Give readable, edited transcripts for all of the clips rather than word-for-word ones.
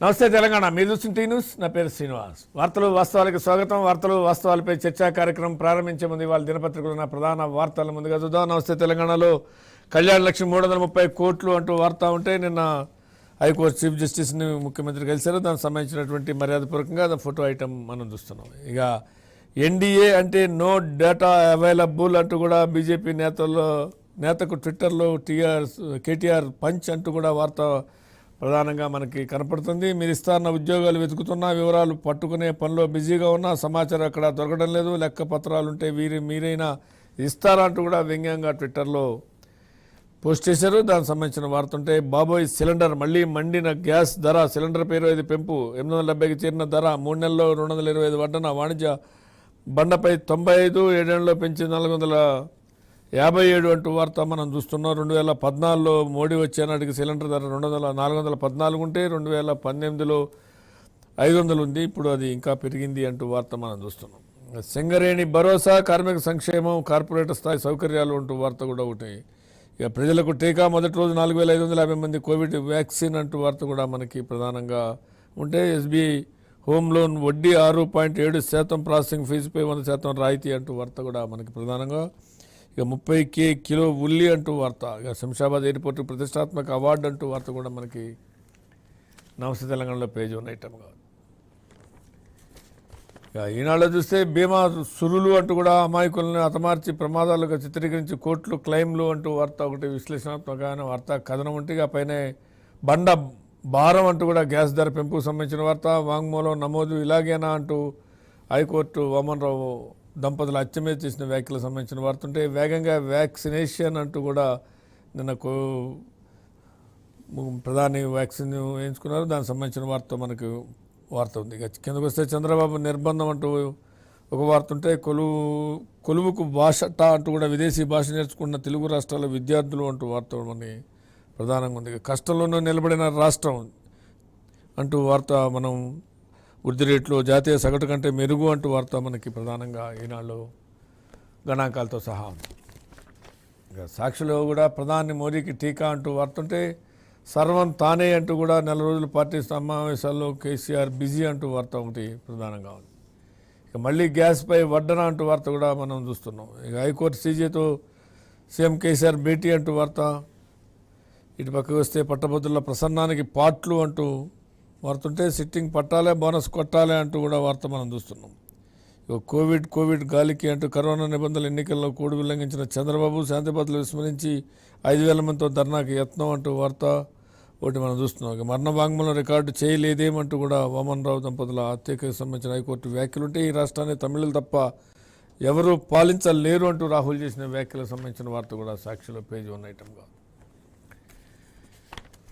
నమస్తే తెలంగాణ, మీరు చూస్తున్న టీ న్యూస్. నా పేరు శ్రీనివాస్. వార్తలు వాస్తవాలకు స్వాగతం. వార్తలు వాస్తవాలపై చర్చా కార్యక్రమం ప్రారంభించే ముందు వాళ్ళ దినపత్రికలు ఉన్న ప్రధాన వార్తల ముందుగా చూద్దాం. నమస్తే తెలంగాణలో కళ్యాణ లక్ష్మి 330 కోట్లు అంటూ వార్త ఉంటే నిన్న హైకోర్టు చీఫ్ జస్టిస్ని ముఖ్యమంత్రి కలిశారు. దానికి సంబంధించినటువంటి మర్యాదపూర్వకంగా ఫోటో ఐటమ్ మనం చూస్తున్నాం. ఇక ఎన్డీఏ అంటే నో డేటా అవైలబుల్ అంటూ కూడా బీజేపీ నేతకు ట్విట్టర్లో కేటీఆర్ పంచ్ అంటూ కూడా వార్త ప్రధానంగా మనకి కనపడుతుంది. మీరు ఇస్తారన్న ఉద్యోగాలు వెతుకుతున్నా, వివరాలు పట్టుకునే పనిలో బిజీగా ఉన్నా, సమాచారం అక్కడ దొరకడం లేదు, లెక్క పత్రాలు ఉంటే మీరైనా ఇస్తారా అంటూ కూడా వ్యంగ్యంగా ట్విట్టర్లో పోస్ట్ చేశారు. దానికి సంబంధించిన వార్త ఉంటే బాబోయ్ సిలిండర్ మళ్ళీ మండిన గ్యాస్ ధర, సిలిండర్ పేరు 5 పెంపు, 870కి చేరిన ధర, 3 నెలల్లో 225 వడ్డన, వాణిజ్య బండపై 95, 7 నెలల్లో పెంచి 457 అంటూ వార్త మనం చూస్తున్నాం. 2014లో మోడీ వచ్చే నాటికి సిలిండర్ ధర 414 ఉంటే 2018లో 500 ఉంది. ఇప్పుడు అది ఇంకా పెరిగింది అంటూ వార్త మనం చూస్తున్నాం. సింగరేణి భరోసా, కార్మిక సంక్షేమం, కార్పొరేట్ స్థాయి సౌకర్యాలు అంటూ వార్త కూడా ఒకటి. ఇక ప్రజలకు టీకా మొదటి రోజు 4550 మంది కోవిడ్ వ్యాక్సిన్ అంటూ వార్త కూడా మనకి ప్రధానంగా ఉంటే, ఎస్బీఐ హోమ్ లోన్ వడ్డీ 6.7%, ప్రాసెసింగ్ ఫీజుపై 100% రాయితీ అంటూ వార్త కూడా మనకి ప్రధానంగా. ఇక 30 కిలో ఉల్లి అంటూ వార్త. ఇక శంషాబాద్ ఎయిర్పోర్ట్ ప్రతిష్టాత్మక అవార్డు అంటూ వార్త కూడా మనకి నమస్తే తెలంగాణలో పేజీ ఉన్న ఐటమ్గా. ఇక ఈనాళ్ళు చూస్తే బీమా సురులు అంటూ కూడా అమాయకులను హతమార్చి ప్రమాదాలుగా చిత్రీకరించి కోర్టులు క్లెయిమ్లు అంటూ వార్త ఒకటి. విశ్లేషణాత్మకమైన వార్త కథనం ఉంటే, ఇక పైన బండ భారం అంటూ కూడా గ్యాస్ ధర పెంపుకు సంబంధించిన వార్త. వాంగ్మూలం నమోదు ఇలాగేనా అంటూ హైకోర్టు వామన్ రావు దంపతులు అచ్చమే చేసిన వ్యాఖ్యలకు సంబంధించిన వార్త ఉంటే, వేగంగా వ్యాక్సినేషన్ అంటూ కూడా నిన్న ప్రధాని వ్యాక్సిన్ వేయించుకున్నారు. దానికి సంబంధించిన వార్త ఉంది. ఇక కిందకు వస్తే చంద్రబాబు నిర్బంధం అంటూ ఒక వార్త ఉంటే, కొలువుకు భాషట అంటూ కూడా విదేశీ భాష నేర్చుకున్న తెలుగు రాష్ట్రాల విద్యార్థులు అంటూ వార్త మనకి ప్రధానంగా ఉంది. కష్టంలోనూ నిలబడిన రాష్ట్రం అంటూ వార్త మనం వృద్ధి రేట్లు జాతీయ సగటు కంటే మెరుగు అంటూ వార్త మనకి ప్రధానంగా ఈనాళ్ళు గణాంకాలతో సహా ఉంది. ఇక సాక్షిలో కూడా ప్రధాని మోదీకి టీకా అంటూ వార్త ఉంటే, సర్వం తానే అంటూ కూడా 4 రోజుల పార్టీ సమావేశాల్లో కేసీఆర్ బిజీ అంటూ వార్త ఒకటి ప్రధానంగా ఉంది. ఇక మళ్ళీ గ్యాస్పై వడ్డన అంటూ వార్త కూడా మనం చూస్తున్నాం. ఇక హైకోర్టు సీజేతో సీఎం కేసీఆర్ భేటీ అంటూ వార్త. ఇటు పక్కకు వస్తే పట్టభద్రుల ప్రసన్నానికి పాట్లు అంటూ వార్తుంటే, సిట్టింగ్ పట్టాలే బోనస్ కొట్టాలే అంటూ కూడా వార్త మనం చూస్తున్నాం. కోవిడ్ గాలికి అంటూ కరోనా నిబంధనల ఎన్నికల్లో కోడ్ ఉల్లంఘించిన చంద్రబాబు, శాంతి భద్రతలు విస్మరించి 5000 మందితో ధర్నాకి యత్నం అంటూ వార్త ఒకటి మనం చూస్తున్నాం. మరణ వాంగ్మూలం రికార్డు చేయలేదేమంటూ కూడా వామన్ రావు దంపతుల హత్యకు సంబంధించిన హైకోర్టు వ్యాఖ్యలుంటే, ఈ రాష్ట్రాన్ని తమిళులు తప్ప ఎవరు పాలించలేరు అంటూ రాహుల్ చేసిన వ్యాఖ్యలకు సంబంధించిన వార్త కూడా సాక్షిలో పేజీ ఉన్న ఐటమ్గా.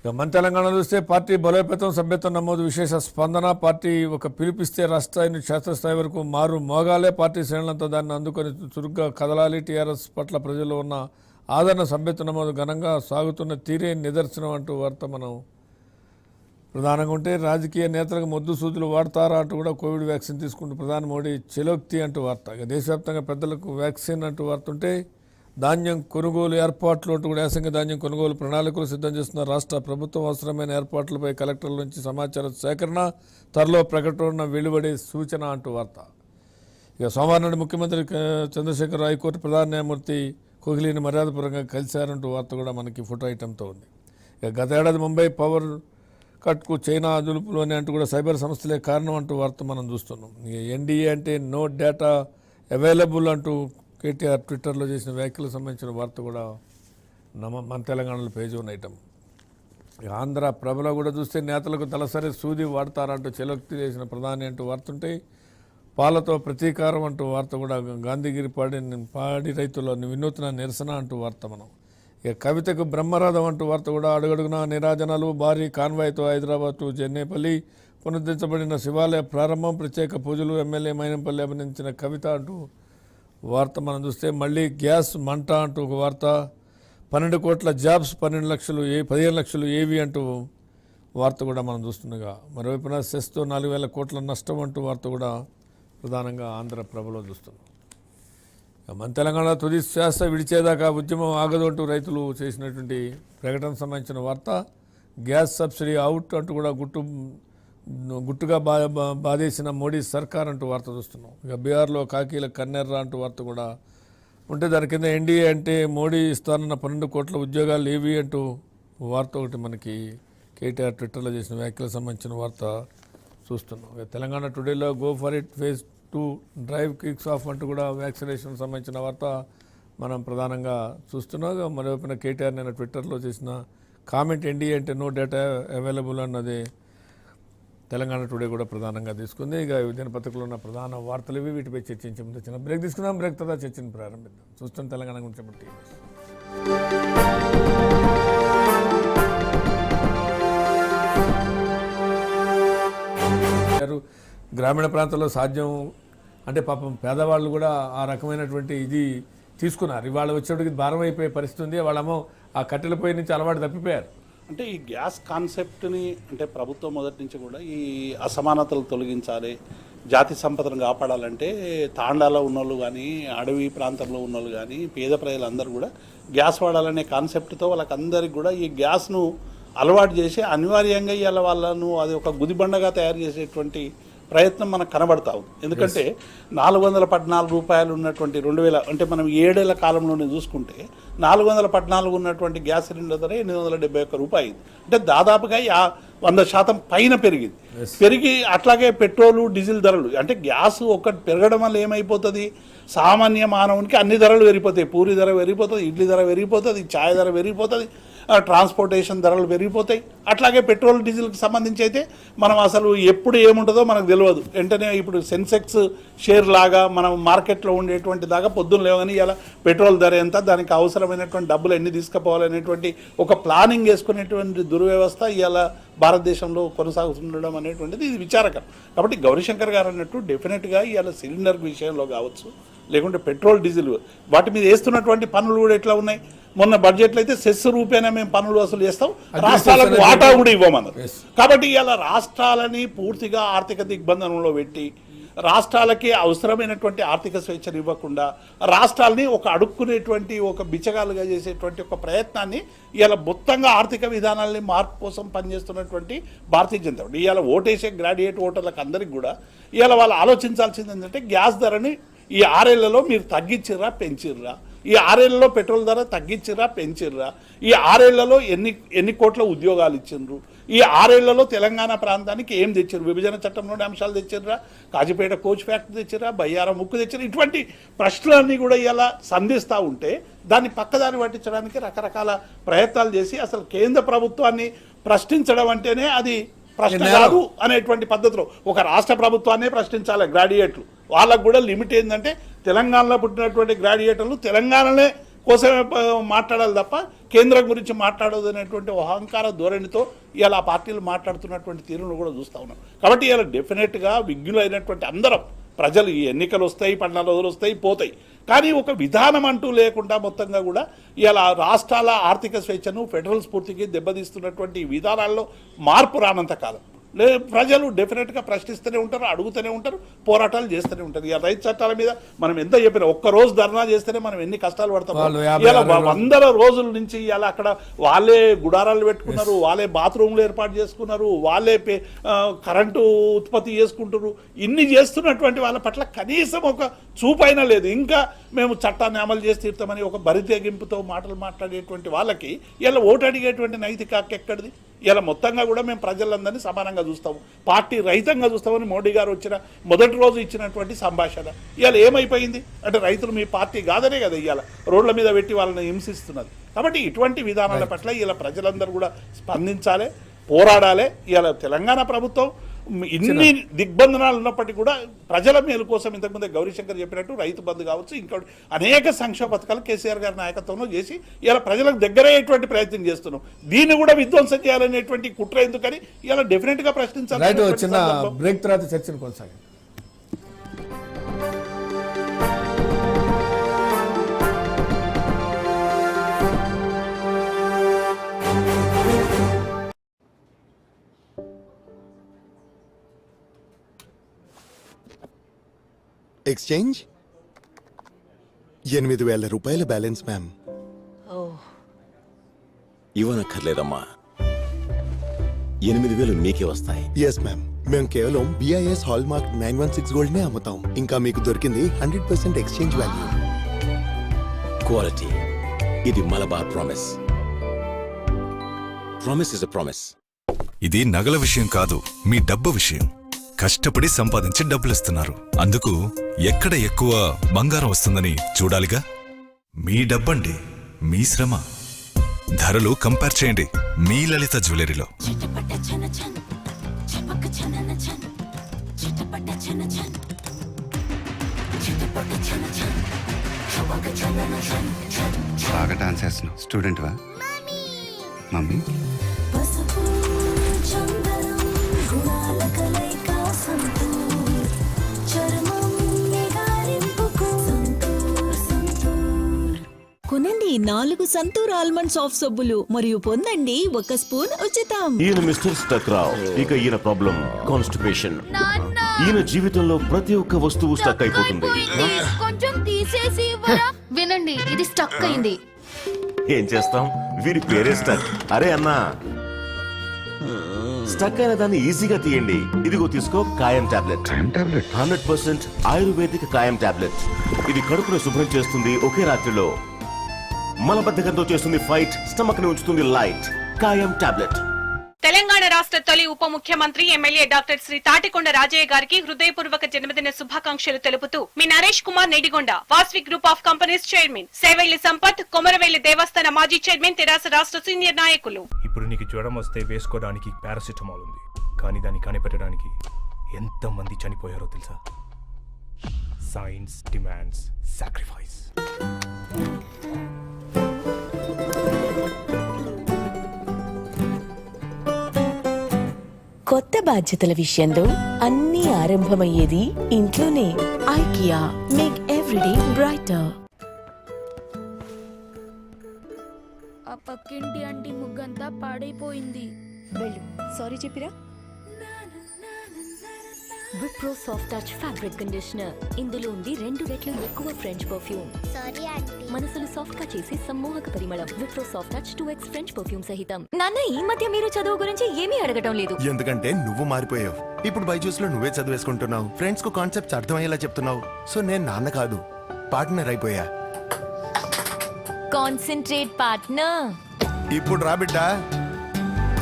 ఇక మన తెలంగాణ చూస్తే పార్టీ బలోపేతం, సభ్యత్వం నమోదు విశేష స్పందన. పార్టీ ఒక పిలుపిస్తే రాష్ట్రస్థాయి నుంచి క్షేత్రస్థాయి వరకు మోగాలే. పార్టీ శ్రేణులంతా దాన్ని అందుకొని చురుగ్గా కదలాలి. టీఆర్ఎస్ పట్ల ప్రజల్లో ఉన్న ఆదరణ, సభ్యత్వ నమోదు ఘనంగా సాగుతున్న తీరే నిదర్శనం అంటూ వార్త మనం ప్రధానంగా ఉంటే, రాజకీయ నేతలకు మొద్దు సూదులు వాడతారా అంటూ కూడా కోవిడ్ వ్యాక్సిన్ తీసుకుంటూ ప్రధాని మోడీ చెలోక్తి అంటూ వార్త. ఇక దేశవ్యాప్తంగా పెద్దలకు వ్యాక్సిన్ అంటూ వార్త ఉంటే, ధాన్యం కొనుగోలు ఏర్పాట్లు అంటూ కూడా యాసంగి ధాన్యం కొనుగోలు ప్రణాళికలు సిద్ధం చేస్తున్న రాష్ట్ర ప్రభుత్వం. అవసరమైన ఏర్పాట్లపై కలెక్టర్ల నుంచి సమాచార సేకరణ, త్వరలో ప్రకటన వెలువడే సూచన అంటూ వార్త. ఇక సోమవారం నాడు ముఖ్యమంత్రి చంద్రశేఖర్ హైకోర్టు ప్రధాన న్యాయమూర్తి కోహ్లీని మర్యాదపూర్వకంగా కలిశారంటూ వార్త కూడా మనకి ఫోటో ఐటంతో ఉంది. ఇక గత ఏడాది ముంబై పవర్ కట్కు చైనా అదుపులోనే అంటూ కూడా సైబర్ సంస్థలే కారణం అంటూ వార్త మనం చూస్తున్నాం. ఇక ఎన్డీఏ అంటే నో డేటా అవైలబుల్ అంటూ కేటీఆర్ ట్విట్టర్లో చేసిన వ్యాఖ్యలకు సంబంధించిన వార్త కూడా మన తెలంగాణలో పేజీ ఉన్న ఐటమ్. ఆంధ్ర ప్రభలో కూడా చూస్తే, నేతలకు తలసరి సూది వాడతారంటూ చెలోక్తి చేసిన ప్రధాని అంటూ వార్త ఉంటే, పాలతో ప్రతీకారం అంటూ వార్త కూడా. గాంధీగిరి పాడి రైతుల వినూత్న నిరసన అంటూ వార్త మనం. ఇక కవితకు బ్రహ్మరథం అంటూ వార్త కూడా. అడుగడుగున నిరాజనాలు, భారీ కాన్వాయ్తో హైదరాబాద్ టు చెన్నైపల్లి పునరుద్ధరించబడిన శివాలయ ప్రారంభం, ప్రత్యేక పూజలు, ఎమ్మెల్యే మైనంపల్లి అభినందించిన కవిత అంటూ వార్త మనం చూస్తే, మళ్ళీ గ్యాస్ మంట అంటూ ఒక వార్త. 12 కోట్ల జాబ్స్, 15 లక్షలు ఏవి అంటూ వార్త కూడా మనం చూస్తుండగా, మరోవైపున సెస్తో 4000 కోట్ల నష్టం అంటూ వార్త కూడా ప్రధానంగా ఆంధ్రప్రభలో చూస్తున్నాం. మన తెలంగాణ తుది శ్వాస విడిచేదాకా ఉద్యమం ఆగదు అంటూ రైతులు చేసినటువంటి ప్రకటన సంబంధించిన వార్త. గ్యాస్ సబ్సిడీ అవుట్ అంటూ కూడా గుట్టుగా బాధేసిన మోడీ సర్కార్ అంటూ వార్త చూస్తున్నాం. ఇక బీహార్లో కాకీల కన్నెర్ర అంటూ వార్త కూడా ఉంటే దాని కింద ఎన్డీఏ అంటే మోడీ ఇస్తానన్న 12 కోట్ల ఉద్యోగాలు ఏవి అంటూ వార్త ఒకటి మనకి కేటీఆర్ ట్విట్టర్లో చేసిన వ్యాఖ్యలకు సంబంధించిన వార్త చూస్తున్నాం. ఇక తెలంగాణ టుడేలో go for it phase 2 drive kicks off అంటూ కూడా వ్యాక్సినేషన్ సంబంధించిన వార్త మనం ప్రధానంగా చూస్తున్నాం. మరోవైపున కేటీఆర్ నేను ట్విట్టర్లో చేసిన కామెంట్ ఎన్డీఏ అంటే నో డేటా అవైలబుల్ అన్నది తెలంగాణ టుడే కూడా ప్రధానంగా తీసుకుంది. ఇక దినపత్రికలో ఉన్న ప్రధాన వార్తలు ఇవి. వీటిపై చర్చించే ముందు చిన్న బ్రేక్ తీసుకుందాం. బ్రేక్ తర్వాత చర్చను ప్రారంభిద్దాం. చూస్తున్న తెలంగాణ గురించి గ్రామీణ ప్రాంతాల్లో సాధ్యం అంటే పాపం పేదవాళ్ళు కూడా ఆ రకమైనటువంటి ఇది తీసుకున్నారు. ఇవాళ వచ్చేటికి భారం అయిపోయే పరిస్థితి ఉంది. వాళ్ళేమో ఆ కట్టెల పొయ్యి నుంచి అలవాటు తప్పిపోయారు. అంటే ఈ గ్యాస్ కాన్సెప్ట్ని అంటే ప్రభుత్వం మొదటి నుంచి కూడా ఈ అసమానతలు తొలగించాలి, జాతి సంపదను కాపాడాలంటే తాండాలో ఉన్నోళ్ళు కానీ అడవి ప్రాంతంలో ఉన్నోళ్ళు కానీ పేద ప్రజలందరూ కూడా గ్యాస్ వాడాలనే కాన్సెప్ట్తో వాళ్ళకందరికీ కూడా ఈ గ్యాస్ను అలవాటు చేసి అనివార్యంగా ఇవాళ వాళ్ళను అది ఒక గుదిబండగా తయారు చేసేటువంటి ప్రయత్నం మనకు కనబడతా ఉంది. ఎందుకంటే 414 రూపాయలు ఉన్నటువంటి 2000 అంటే మనం 7 ఏళ్ల కాలంలోనే చూసుకుంటే 414 ఉన్నటువంటి గ్యాస్ సిలిండర్ ధర 871 రూపాయలు. అంటే దాదాపుగా 100% పైన పెరిగింది. పెరిగి అట్లాగే పెట్రోలు డీజిల్ ధరలు అంటే గ్యాస్ ఒక్కటి పెరగడం వల్ల ఏమైపోతుంది, సామాన్య మానవునికి అన్ని ధరలు పెరిగిపోతాయి. పూరి ధర పెరిగిపోతుంది, ఇడ్లీ ధర పెరిగిపోతుంది, ఛాయ్ ధర పెరిగిపోతుంది, ట్రాన్స్పోర్టేషన్ ధరలు పెరిగిపోతాయి. అట్లాగే పెట్రోల్ డీజిల్కి సంబంధించి అయితే మనం అసలు ఎప్పుడు ఏముంటుందో మనకు తెలియదు. వెంటనే ఇప్పుడు సెన్సెక్స్ షేర్ లాగా మనం మార్కెట్లో ఉండేటువంటి దాకా పొద్దున్న లేవని ఇలా పెట్రోల్ ధర ఎంత, దానికి అవసరమైనటువంటి డబ్బులు ఎన్ని తీసుకుపోవాలనేటువంటి ఒక ప్లానింగ్ వేసుకునేటువంటి దుర్వ్యవస్థ ఇలా భారతదేశంలో కొనసాగుతుండడం అనేటువంటిది ఇది విచారకరం. కాబట్టి గౌరీశంకర్ గారు అన్నట్టు డెఫినెట్గా ఇవాళ సిలిండర్ విషయంలో కావచ్చు, లేకుంటే పెట్రోల్ డీజిల్ వాటి మీద వేస్తున్నటువంటి పన్నులు కూడా ఎట్లా ఉన్నాయి. మొన్న బడ్జెట్లో అయితే సెస్ రూపేనా మేము పన్నులు వసూలు చేస్తాం, రాష్ట్రాలకు వాటా కూడా ఇవ్వమన్నారు. కాబట్టి ఇలా రాష్ట్రాలని పూర్తిగా ఆర్థిక దిగ్బంధనంలో పెట్టి రాష్ట్రాలకి అవసరమైనటువంటి ఆర్థిక స్వేచ్ఛను ఇవ్వకుండా రాష్ట్రాలని ఒక అడుక్కునేటువంటి ఒక బిచ్చగాలుగా చేసేటువంటి ఒక ప్రయత్నాన్ని ఇలా మొత్తంగా ఆర్థిక విధానాలని మార్పు కోసం పనిచేస్తున్నటువంటి భారతీయ జనతా పార్టీ ఇలా ఓటేసే గ్రాడ్యుయేట్ ఓటర్లకు అందరికీ కూడా ఇలా వాళ్ళు ఆలోచించాల్సింది ఏంటంటే గ్యాస్ ధరని ఈ 6 ఏళ్లలో మీరు తగ్గించిర్రా పెంచిర్రా, ఈ 6 ఏళ్లలో పెట్రోల్ ధర తగ్గించిర్రా పెంచిర్రా, ఈ 6 ఏళ్లలో ఎన్ని కోట్ల ఉద్యోగాలు ఇచ్చిండ్రు, ఈ 6 ఏళ్లలో తెలంగాణ ప్రాంతానికి ఏం తెచ్చారు, విభజన చట్టంలోని అంశాలు తెచ్చిర్రా, కాజీపేట కోచ్ ఫ్యాక్టరీ తెచ్చిర్రా, బయ్యారం ముక్కు తెచ్చిర్రా, ఇటువంటి ప్రశ్నలన్నీ కూడా ఇలా సంధిస్తూ ఉంటే దాన్ని పక్కదారి పట్టించడానికి రకరకాల ప్రయత్నాలు చేసి అసలు కేంద్ర ప్రభుత్వాన్ని ప్రశ్నించడం అంటేనే అది ప్రశ్న కాదు అనేటువంటి పద్ధతిలో ఒక రాష్ట్ర ప్రభుత్వాన్నే ప్రశ్నించాలి. గ్రాడ్యుయేట్లు వాళ్ళకు కూడా లిమిట్ ఏంటంటే తెలంగాణలో పుట్టినటువంటి గ్రాడ్యుయేట్లు తెలంగాణనే కోసమే మాట్లాడాలి తప్ప కేంద్రం గురించి మాట్లాడదు అనేటువంటి అహంకార ధోరణితో ఇలా పార్టీలు మాట్లాడుతున్నటువంటి తీరును కూడా చూస్తూ ఉన్నాం. కాబట్టి ఇలా డెఫినెట్గా విజ్ఞులైనటువంటి అందరం ప్రజలు ఈ ఎన్నికలు వస్తాయి, 14 రోజులు వస్తాయి, పోతాయి, కానీ ఒక విధానం అంటూ లేకుండా మొత్తంగా కూడా ఇలా రాష్ట్రాల ఆర్థిక స్వేచ్ఛను ఫెడరల్ స్ఫూర్తికి దెబ్బతీస్తున్నటువంటి విధానాల్లో మార్పు రానంత కాలం ప్రజలు డెఫినెట్గా ప్రశ్నిస్తూనే ఉంటారు, అడుగుతూనే ఉంటారు, పోరాటాలు చేస్తూనే ఉంటారు. ఇక రైతు చట్టాల మీద మనం ఎంత చెప్పినా ఒక్కరోజు ధర్నా చేస్తేనే మనం ఎన్ని కష్టాలు పడతాం. ఇలా 100 రోజుల నుంచి ఇలా అక్కడ వాళ్ళే గుడారాలు పెట్టుకున్నారు, వాళ్ళే బాత్రూమ్లు ఏర్పాటు చేసుకున్నారు, వాళ్ళే కరెంటు ఉత్పత్తి చేసుకుంటారు. ఇన్ని చేస్తున్నటువంటి వాళ్ళ పట్ల కనీసం ఒక చూపైనా లేదు. ఇంకా మేము చట్టాన్ని అమలు చేసి తీరుతామని ఒక బరితెగింపుతో మాటలు మాట్లాడేటువంటి వాళ్ళకి ఇలా ఓటు అడిగేటువంటి నైతిక హక్కు ఎక్కడిది? ఇలా మొత్తంగా కూడా మేము ప్రజలందరినీ సమానంగా చూస్తాము, పార్టీ రహితంగా చూస్తామని మోడీ గారు వచ్చిన మొదటి రోజు ఇచ్చినటువంటి సంభాషణ ఇవాళ ఏమైపోయింది అంటే రైతులు మీ పార్టీ కాదనే కదా ఇవాళ రోడ్ల మీద పెట్టి వాళ్ళని హింసిస్తున్నది. కాబట్టి ఇటువంటి విధానాల పట్ల ఇలా ప్రజలందరూ కూడా స్పందించాలి, పోరాడాలి. ఇలా తెలంగాణ ప్రభుత్వం ఇన్ని దిగ్బంధనాలు ఉన్నప్పటికీ కూడా ప్రజల మేలు కోసం ఇంతకుముందే గౌరీశంకర్ చెప్పినట్టు రైతు బంధు కావచ్చు, ఇంకోటి అనేక సంక్షేమ పథకాలు కేసీఆర్ గారి నాయకత్వంలో చేసి ఇలా ప్రజలకు దగ్గరయ్యేటువంటి ప్రయత్నం చేస్తున్నాం. దీన్ని కూడా విధ్వంసం చేయాలనేటువంటి కుట్ర ఎందుకని ఇలా డెఫినెట్గా ప్రశ్నించాలి. చిన్న బ్రేక్ తర్వాత చర్చను కొనసాగింది. ఎక్స్చేంజ్ 8,000 రూపాయల బ్యాలెన్స్ మ్యామ్. ఇవ్వనక్కర్లేదమ్మా, 8,000 మీకే వస్తాయి. ఎస్ మ్యామ్, మేము కేవలం BIS హాల్మార్క్ 916 గోల్డ్ నే అమ్ముతాం. ఇంకా మీకు దొరికింది 100% ఎక్స్చేంజ్ వాల్యూ. క్వాలిటీ ఇది Malabar promise. Promise is a promise. ఇది నగల విషయం కాదు, మీ డబ్బు విషయం. కష్టపడి సంపాదించి డబ్బులిస్తున్నారు. అందుకు ఎక్కడ ఎక్కువ బంగారం వస్తుందని చూడాలిగా. మీ డబ్బండి, మీ శ్రమ. ధరలు కంపేర్ చేయండి మీ లలిత జ్యువెలరీలో. బాగా డాన్స్ చేస్తున్నావు. స్టూడెంట్వా? మమ్మీ కొనండి 4 సంతూర్ ఆల్మండ్ సాఫ్ట్ సబ్బులు మరియు పొందండి 1 స్పూన్ ఉచితం. ఈయన మిస్టర్ స్టక్రావ్. ఇక ఈయన ప్రాబ్లం కాన్స్టిపేషన్. ఈయన జీవితంలో ప్రతి ఒక్క వస్తువు స్టక్ అయిపోతుంది. కొంచెం తీసేసి ఇవ్వరా? వినండి, ఇది స్టక్ అయింది. ఏం చేస్తాం, వీరి పేరే స్టక్. అరే అన్నా, స్టక్ అయిన దాన్ని ఈజీగా తీయండి. ఇదిగో తీసుకో కాయం టాబ్లెట్. 100% ఆయుర్వేదిక్ కాయం టాబ్లెట్. ఇది కడుపును శుభ్రం చేస్తుంది ఒకే రాత్రిలో. మలబద్ధకంతో చేస్తుంది ఫైట్, స్టమక్ ని ఉంచుతుంది లైట్. కాయం టాబ్లెట్. తెలంగాణ రాష్ట్ర తొలి ఉప ముఖ్యమంత్రి ఎమ్మెల్యే డాక్టర్ శ్రీ తాటికొండ రాజయ్య గారికి హృదయపూర్వక జన్మదిన శుభాకాంక్షలు తెలుపుతూ మీ Naresh Kumar Nedigonda, Vasavi group of companies chairman, Sevelli Sampath, Komaravelli దేవస్థాన మాజీ చైర్మన్, తెరాస రాష్ట్ర సీనియర్ నాయకులు. ఇప్పుడు నీకు జ్వరం వస్తే వేసుకోవడానికి పారాసిటమాల్ ఉంది, కానీ దాన్ని కనిపెట్టడానికి ఎంతమంది చనిపోయారో తెలుసా? Science demands sacrifice. కొత్త బాధ్యతల విషయంలో అన్ని ఆరంభమయ్యేది ఇంట్లోనే. IKEA, make everyday brighter. ఆ పక్కింటి ఆంటీ ముగ్గంతా పాడైపోయింది. వెళ్ళు, సారీ చెప్పిరా. Wipro soft touch fabric conditioner. ఇందులో ఉంది 2 రెట్లు ఎక్కువ ఫ్రెంచ్ పర్ఫ్యూమ్. మనసులు సాఫ్ట్ గా చేసి సమ్మోహక పరిమళం. Wipro soft touch 2x French perfume సహితం. నాన్న, ఈ మధ్య మీరు చదువు గురించి ఏమీ అడగటం లేదు. ఎందుకంటే నువ్వు మారిపోయావు. ఇప్పుడు బైజూస్ లో నువ్వే చదివేసుకుంటున్నావు. ఫ్రెండ్స్ కు కాన్సెప్ట్స్ అర్థమయ్యేలా చెప్తున్నావు. సో నేను నాన్న కాదు, పార్ట్నర్ అయిపోయా. Concentrate partner. ఇప్పుడు రా బిడ్డా.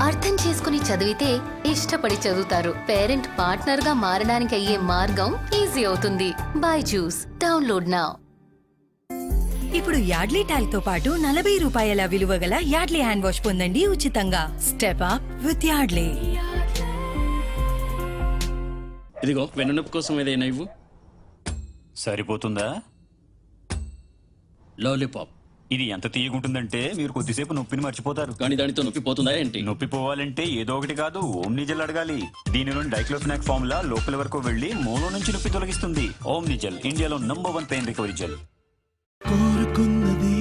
అర్థం చేసుకుని చదివితే ఇష్టపడి చదువుతారు. పేరెంట్ పార్ట్నర్ గా మారడానికి అయ్యే మార్గం ఈజీ అవుతుంది. Byju's, download now. ఇప్పుడు యాడ్లీ టాల్క్ తో పాటు 40 రూపాయల విలువ గల యాడ్లీ హ్యాండ్ వాష్ పొందండి ఉచితంగా. స్టెప్ అప్ విత్ యాడ్లీ. ఇదిగో వెన్నునొప్పి కోసం ఏదైనా ఇవ్వు. సరిపోతుందా? లాలీపాప్. ఇది ఎంత తీయగుంటుందంటే మీరు కొద్దిసేపు నొప్పిని మర్చిపోతారు. కానీ దానితో నొప్పి పోతుందా ఏంటి? నొప్పి పోవాలంటే ఏదో ఒకటి కాదు, ఓమ్నిజెల్ అడగాలి. దీని నుండి డైక్లోఫినాక్ ఫార్ములా లోపల వరకు వెళ్లి మూలం నుంచి నొప్పి తొలగిస్తుంది. ఓమ్నిజెల్, ఇండియాలో నంబర్ 1 పెయిన్ రికవరీ జెల్. కోరుకున్నది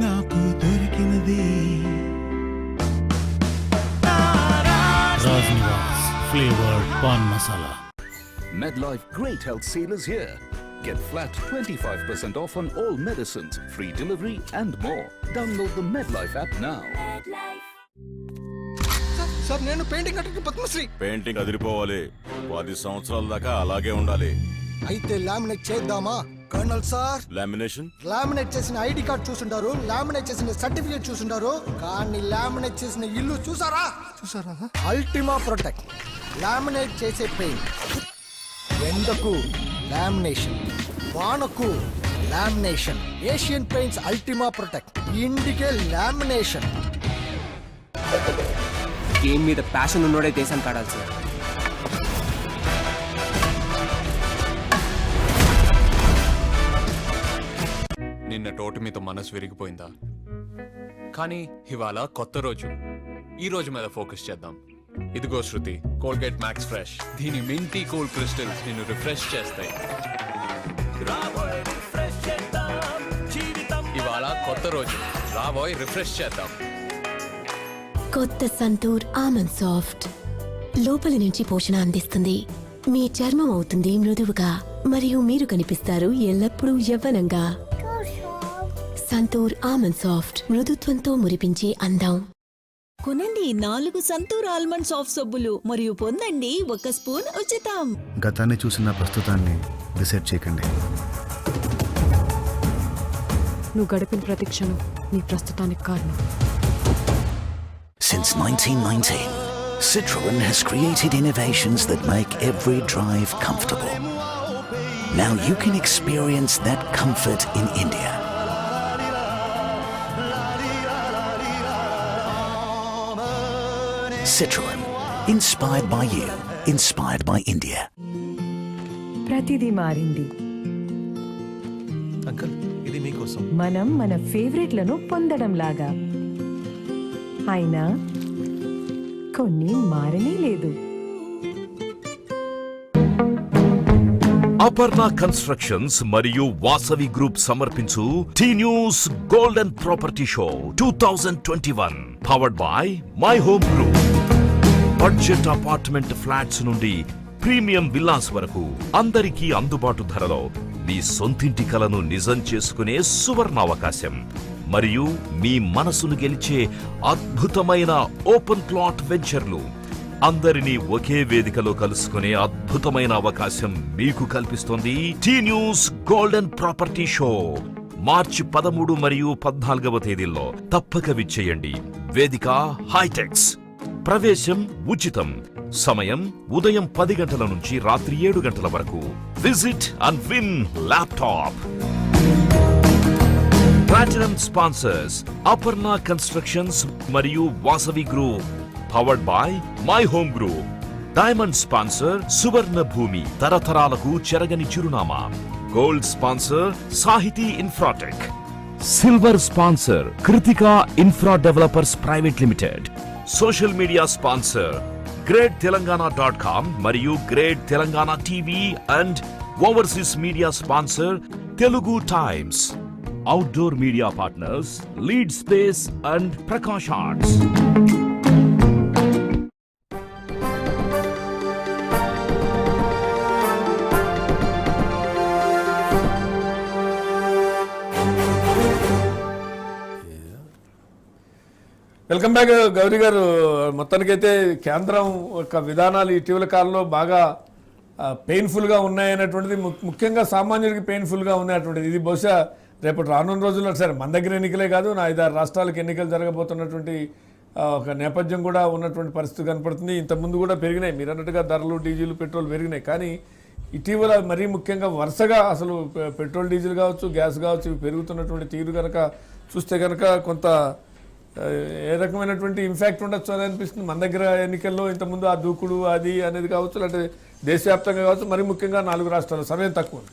నాకు దొరికినది. Flavoured pan masala. MedLife Great Health Sale is here. Get flat 25% off on all medicines, free delivery and more. Download the MedLife app now. Sir, నేను పెయింటింగ్ ఆర్టిస్ట్ పద్మశ్రీ. పెయింటింగ్ అదిరిపోవాలి. 10 సంవత్సరాల దాకా అలాగే ఉండాలి. అయితే లామినేట్ చేద్దామా? Colonel sir, lamination? లామినేట్ చేసిన ID card చూసుంటారు, లామినేట్ చేసిన సర్టిఫికేట్ చూసుంటారు, కానీ లామినేట్ చేసిన ఇల్లు చూసారా? అల్టిమా ప్రొటెక్ట్ లామినేట్ చేసే పెయింట్. ఎండకు లామినేషన్, వానకు lamination. Asian Paints Ultima Protect. ఇండికే లామినేషన్. గేమ్ మీద ప్యాషన్ ఉన్నోడే దేశం కాడాలి సార్. నిన్న టోటు మీద మనసు విరిగిపోయిందా? కానీ ఇవాళ కొత్త రోజు. ఈ రోజు మీద ఫోకస్ చేద్దాం. ఇదిగో శృతి, కోల్గేట్ మ్యాక్స్ ఫ్రెష్. దీని మింటీ కూల్ క్రిస్టల్స్ నిన్ను రిఫ్రెష్ చేస్తాయి. ఇవాళ కొత్త రోజు, రాబోయ్ రిఫ్రెష్ చేద్దాం. కొత్త సంతూర్ ఆల్మండ్ సాఫ్ట్ లోపలి నుంచి పోషణ అందిస్తుంది. మీ చర్మం అవుతుంది మృదువుగా మరియు మీరు కనిపిస్తారు ఎల్లప్పుడూ యవ్వనంగా. సంతూర్ ఆల్మండ్ సాఫ్ట్ మృదుత్వంతో మురిపించే అందం. కొనండి 4 సంతూర్ ఆల్మండ్ సాఫ్ట్ సబ్బులు మరియు పొందండి 1 స్పూన్ ఉచితం. గతాన్ని చూసిన ప్రస్తుతాన్ని డిసైడ్ చేయకండి. నువ్వు గడిపిన ప్రతి క్షణం నీ ప్రస్తుతానికి కారణం. Since 1919, Citroën has created innovations that make every drive comfortable. Now you can experience that comfort in India. Citroën, inspired by you, inspired by India. ప్రతిదీ మారింది. అంకుల్ ఇది మీకోసం. మనం మన ఫేవరెట్లను పొందడం లాగా. అయినా కొన్ని మారనే లేదు. అపర్ణ కన్స్ట్రక్షన్స్ మరియు వాసవి గ్రూప్ సమర్పించు T news golden property show 2021 powered by my home group. Budget apartment flats నుండి ప్రీమియం విల్లాస్ వరకు అందరికీ అందుబాటు ధరలో మీ సొంతింటి కలను నిజం చేసుకునే సువర్ణ అవకాశం మరియు మీ మనసును గెలిచే అద్భుతమైన ఓపెన్ ప్లాట్ వెంచర్లు. అందరినీ ఒకే వేదికలో కలుసుకునే అద్భుతమైన అవకాశం మీకు కల్పిస్తోంది T news golden property show. మార్చి 13 మరియు 14వ తేదీల్లో తప్పక విచ్చేయండి. వేదిక హైటెక్స్. ప్రవేశం ఉచితం. సమయం ఉదయం 10 గంటల నుంచి రాత్రి 7 గంటల వరకు. Visit and win laptop. Platinum sponsors Aparna constructions మరియు Vasavi group. Powered by my home group. Diamond sponsor Suvarna Bhumi, తరతరాలకు చెరగని చిరునామా. Gold sponsor Sahiti infratech. Silver sponsor Kritika infra developers private limited. Social media sponsor greattelangana.com మరియు great Telangana TV and overseas media sponsor Telugu Times. Outdoor media partners lead space and Prakash arts. Welcome back Gauri garu. మొత్తానికైతే కేంద్రం యొక్క విధానాలు ఇటీవల కాలంలో బాగా పెయిన్ఫుల్గా ఉన్నాయనేటువంటిది, ముఖ్యంగా సామాన్యుడికి పెయిన్ఫుల్గా ఉన్నాయటువంటిది. ఇది బహుశా రేపటి రానున్న రోజుల్లో సరే మన దగ్గర ఎన్నికలే కాదు, 5-6 రాష్ట్రాలకు ఎన్నికలు జరగబోతున్నటువంటి ఒక నేపథ్యం కూడా ఉన్నటువంటి పరిస్థితి కనపడుతుంది. ఇంతకుముందు కూడా పెరిగినాయి, మీరు అన్నట్టుగా ధరలు, డీజిల్, పెట్రోల్ పెరిగినాయి. కానీ ఇటీవల మరీ ముఖ్యంగా వరుసగా అసలు పెట్రోల్, డీజిల్ కావచ్చు, గ్యాస్ కావచ్చు, ఇవి పెరుగుతున్నటువంటి తీరు కనుక చూస్తే కనుక కొంత ఏ రకమైనటువంటి ఇంపాక్ట్ ఉండొచ్చు అని అనిపిస్తుంది. మన దగ్గర ఎన్నికల్లో ఇంతకుముందు ఆ దూకుడు అది అనేది కావచ్చు, లేకపోతే దేశవ్యాప్తంగా కావచ్చు, మరి ముఖ్యంగా 4 రాష్ట్రాల సమయం తక్కువ ఉంది.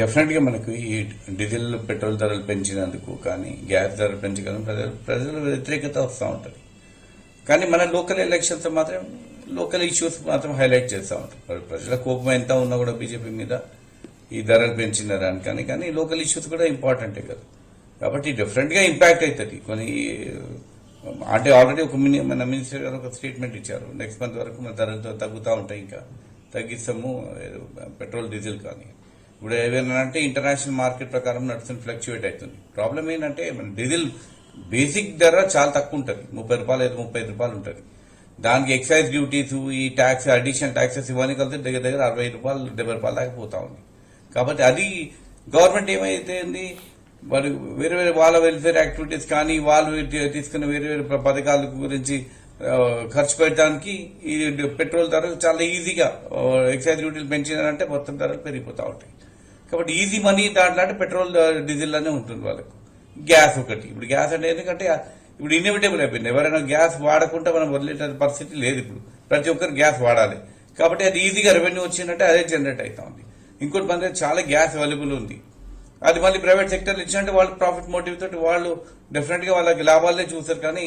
డెఫినెట్గా మనకు ఈ డీజిల్, పెట్రోల్ ధరలు పెంచినందుకు కానీ, గ్యాస్ ధరలు పెంచగలం ప్రజలు వ్యతిరేకత వస్తూ ఉంటుంది. కానీ మన లోకల్ ఎలక్షన్స్ మాత్రం లోకల్ ఇష్యూస్ మాత్రం హైలైట్ చేస్తూ ఉంటారు. ప్రజల కోపం ఎంత ఉన్నా కూడా బీజేపీ మీద ఈ ధరలు పెంచినారని కానీ లోకల్ ఇష్యూస్ కూడా ఇంపార్టెంటే కదా. కాబట్టి డెఫినెట్గా ఇంపాక్ట్ అవుతుంది. కొన్ని అంటే ఆల్రెడీ మన మినిస్టర్ గారు ఒక స్టేట్మెంట్ ఇచ్చారు, నెక్స్ట్ మంత్ వరకు మన ధరలు తగ్గుతూ ఉంటాయి, ఇంకా తగ్గిస్తాము పెట్రోల్, డీజిల్. కానీ ఇప్పుడు ఏమైనా అంటే ఇంటర్నేషనల్ మార్కెట్ ప్రకారం నడుస్తుంది, ఫ్లక్చువేట్ అవుతుంది. ప్రాబ్లం ఏంటంటే మన డీజిల్ బేసిక్ ధర చాలా తక్కువ ఉంటుంది, 30 రూపాయలు, 35 రూపాయలు ఉంటుంది. దానికి ఎక్సైజ్ డ్యూటీస్, ఈ ట్యాక్స్, అడిషనల్ ట్యాక్సెస్ ఇవన్నీ కలిసి దగ్గర 60 రూపాయలు, 70 రూపాయలు దాకా పోతా ఉంది. కాబట్టి అది గవర్నమెంట్ ఏమైతే మరి వేరే వేరే వాళ్ళ వెల్ఫేర్ యాక్టివిటీస్ కానీ, వాళ్ళు తీసుకున్న వేరే వేరే పథకాల గురించి ఖర్చు పెట్టడానికి ఈ పెట్రోల్ ధరలు చాలా ఈజీగా ఎక్సైజ్ డ్యూటీలు పెంచినారంటే మొత్తం ధరలు పెరిగిపోతూ ఉంటాయి. కాబట్టి ఈజీ మనీ దాంట్లో అంటే పెట్రోల్, డీజిల్ అనే ఉంటుంది వాళ్ళకు. గ్యాస్ ఒకటి, ఇప్పుడు గ్యాస్ అంటే ఎందుకంటే ఇప్పుడు ఇన్ఎవిటబుల్ అయిపోయింది. ఎవరైనా గ్యాస్ వాడకుండా మనం వదిలేట పరిస్థితి లేదు. ఇప్పుడు ప్రతి ఒక్కరు గ్యాస్ వాడాలి. కాబట్టి అది ఈజీగా రెవెన్యూ వచ్చిందంటే అదే జనరేట్ అవుతా ఉంది. ఇంకోటి మన దగ్గర చాలా గ్యాస్ అవైలబుల్ ఉంది. అది మళ్ళీ ప్రైవేట్ సెక్టర్లు ఇచ్చినట్టు వాళ్ళు ప్రాఫిట్ మోటివ్ తోటి వాళ్ళు డెఫినెట్గా వాళ్ళకి లాభాలే చూస్తారు, కానీ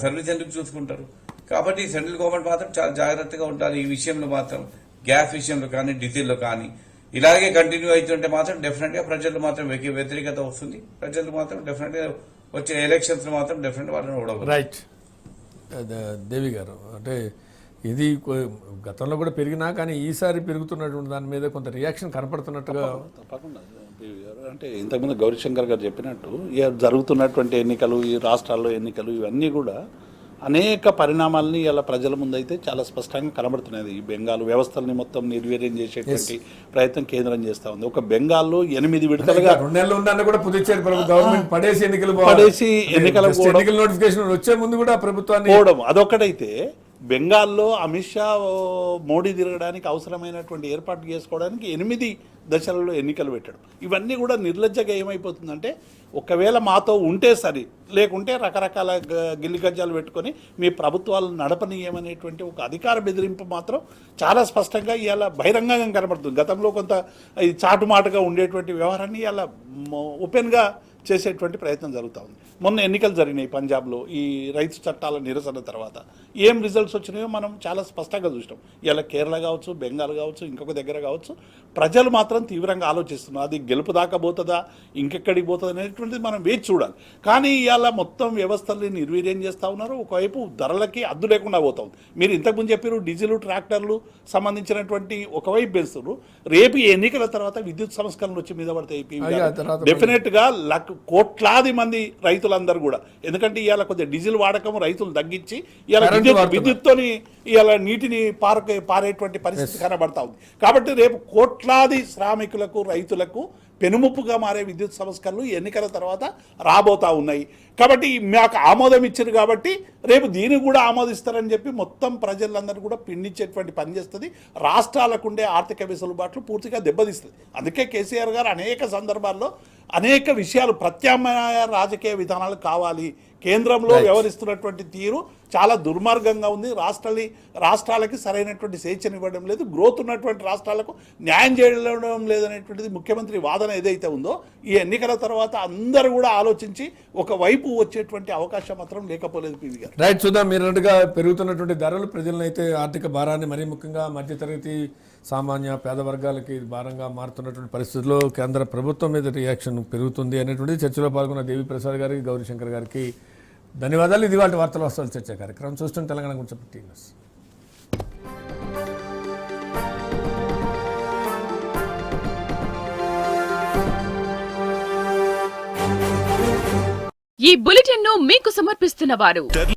సర్వీస్ ఎందుకు చూసుకుంటారు. కాబట్టి సెంట్రల్ గవర్నమెంట్ మాత్రం చాలా జాగ్రత్తగా ఉండాలి ఈ విషయంలో మాత్రం. గ్యాస్ విషయంలో కానీ, డీజిల్లో కానీ ఇలాగే కంటిన్యూ అవుతుంటే మాత్రం డెఫినెట్గా ప్రజలు మాత్రం వ్యతిరేకత వస్తుంది. ప్రజలు మాత్రం డెఫినెట్గా వచ్చే ఎలక్షన్స్ మాత్రం డెఫినెట్ వాళ్ళని ఓడవచ్చు. రైట్ దేవి గారు, అంటే ఇది గతంలో కూడా పెరిగినా కానీ ఈసారి పెరుగుతున్నటువంటి దాని మీద కొంత రియాక్షన్ కనపడుతున్నట్టుగా. తప్పకుండా దేవి గారు, అంటే ఇంతకుముందు గౌరీశంకర్ గారు చెప్పినట్టు జరుగుతున్నటువంటి ఎన్నికలు, ఈ రాష్ట్రాల్లో ఎన్నికలు ఇవన్నీ కూడా అనేక పరిణామాలని ఇలా ప్రజల ముందైతే చాలా స్పష్టంగా కనబడుతున్నది. ఈ బెంగాల్ వ్యవస్థల్ని మొత్తం నిర్వీర్యం చేసేటువంటి ప్రయత్నం కేంద్రం చేస్తూ ఉంది. ఒక బెంగాల్లో 8 విడతలుగా 2 నెలలు ఉందన్న కూడా పుదుచ్చేరి గవర్నమెంట్ పడేసి ఎన్నికల నోటిఫికేషన్ వచ్చే ముందు కూడా ప్రభుత్వాన్ని పోవడం అదొక్కటైతే, బెంగాల్లో అమిత్ షా మోడీ తిరగడానికి అవసరమైనటువంటి ఏర్పాటు చేసుకోవడానికి 8 దశలలో ఎన్నికలు పెట్టడం, ఇవన్నీ కూడా నిర్లజ్జగా ఏమైపోతుందంటే, ఒకవేళ మాతో ఉంటే సరి, లేకుంటే రకరకాల గిల్లి గజ్జాలు పెట్టుకొని మీ ప్రభుత్వాలు నడపనీయమనేటువంటి ఒక అధికార బెదిరింపు మాత్రం చాలా స్పష్టంగా ఇవాళ బహిరంగంగా కనబడుతుంది. గతంలో కొంత ఈ చాటుమాటుగా ఉండేటువంటి వ్యవహారాన్ని ఇవాళ ఓపెన్గా చేసేటువంటి ప్రయత్నం జరుగుతూ ఉంది. మొన్న ఎన్నికలు జరిగినాయి పంజాబ్లో, ఈ రైతు చట్టాల నిరసన తర్వాత ఏం రిజల్ట్స్ వచ్చినాయో మనం చాలా స్పష్టంగా చూసినాం. ఇలా కేరళ కావచ్చు, బెంగాల్ కావచ్చు, ఇంకొక దగ్గర కావచ్చు, ప్రజలు మాత్రం తీవ్రంగా ఆలోచిస్తున్నారు. అది గెలుపు దాకా పోతుందా, ఇంకెక్కడికి పోతుంది అనేటువంటిది మనం వేచి చూడాలి. కానీ ఇవాళ మొత్తం వ్యవస్థల్ని నిర్వీర్యం చేస్తూ ఉన్నారు. ఒకవైపు ధరలకి అద్దు లేకుండా పోతా ఉంది. మీరు ఇంతకుముందు చెప్పారు డీజిల్, ట్రాక్టర్లు సంబంధించినటువంటి ఒకవైపు పెంచుతున్నారు. రేపు ఎన్నికల తర్వాత విద్యుత్ సంస్కరణలు వచ్చి మీద పడతాయి. డెఫినెట్గా కోట్లాది మంది రైతులందరూ కూడా, ఎందుకంటే ఇవాళ కొద్దిగా డీజిల్ వాడకం రైతులు తగ్గించి ఇవాళ విద్యుత్తోని ఇవాళ నీటిని పారేటువంటి పరిస్థితి కనబడతా ఉంది. కాబట్టి రేపు కోట్లాది శ్రామికులకు, రైతులకు పెనుముప్పుగా మారే విద్యుత్ సంస్కరణలు ఎన్నికల తర్వాత రాబోతా ఉన్నాయి. కాబట్టి మాకు ఆమోదం ఇచ్చారు కాబట్టి రేపు దీన్ని కూడా ఆమోదిస్తారని చెప్పి మొత్తం ప్రజలందరూ కూడా పిండించేటువంటి పని చేస్తుంది. రాష్ట్రాలకు ఉండే ఆర్థిక వెసులుబాట్లు పూర్తిగా దెబ్బతీస్తుంది. అందుకే కేసీఆర్ గారు అనేక సందర్భాల్లో అనేక విషయాలు, ప్రత్యామ్నాయ రాజకీయ విధానాలు కావాలి, కేంద్రంలో వ్యవహరిస్తున్నటువంటి తీరు చాలా దుర్మార్గంగా ఉంది, రాష్ట్రాలకి సరైనటువంటి స్వేచ్ఛనివ్వడం లేదు, గ్రోత్ ఉన్నటువంటి రాష్ట్రాలకు న్యాయం చేయడం లేదనేటువంటిది ముఖ్యమంత్రి వాదన ఏదైతే ఉందో, ఈ ఎన్నికల తర్వాత అందరూ కూడా ఆలోచించి ఒకవైపు వచ్చేటువంటి అవకాశం మాత్రం లేకపోలేదు. పివి గారు రైట్, చూద్దాం. మీరు అన్నట్టుగా పెరుగుతున్నటువంటి ధరలు ప్రజలనైతే ఆర్థిక భారాన్ని, మరీ ముఖ్యంగా మధ్యతరగతి, సామాన్య పేద వర్గాలకి భారంగా మారుతున్నటువంటి పరిస్థితుల్లో కేంద్ర ప్రభుత్వం మీద రియాక్షన్ పెరుగుతుంది అనేటువంటి చర్చలో పాల్గొన్న దేవి ప్రసాద్ గారికి, గౌరీశంకర్ గారికి ధన్యవాదాలు. ఇది వాటి వార్తలు వస్తాలు చర్చ కార్యక్రమం చూస్తున్న తెలంగాణ గురించి టీవీ. ఈ బులెటిన్ ను మీకు సమర్పిస్తున్న వారు